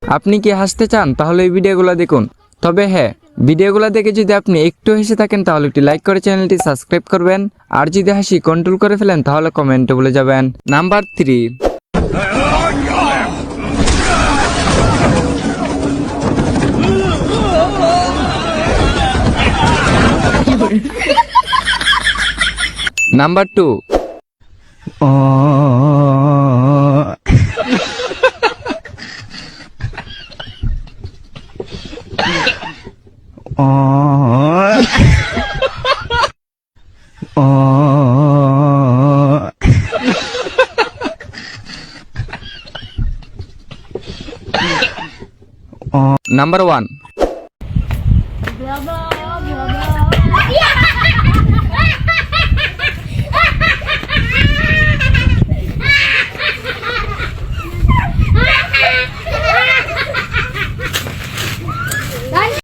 আপনি কি হাসতে চান তাহলে এই ভিডিওগুলো দেখুন। তবে হ্যাঁ, ভিডিওগুলো দেখে যদি আপনি একটু হেসে থাকেন তাহলে একটি লাইক করে চ্যানেলটি সাবস্ক্রাইব করবেন। আর যদি হাসি কন্ট্রোল করে ফেলেন তাহলে কমেন্টে বলে যাবেন। Number 3, number 2, number 1,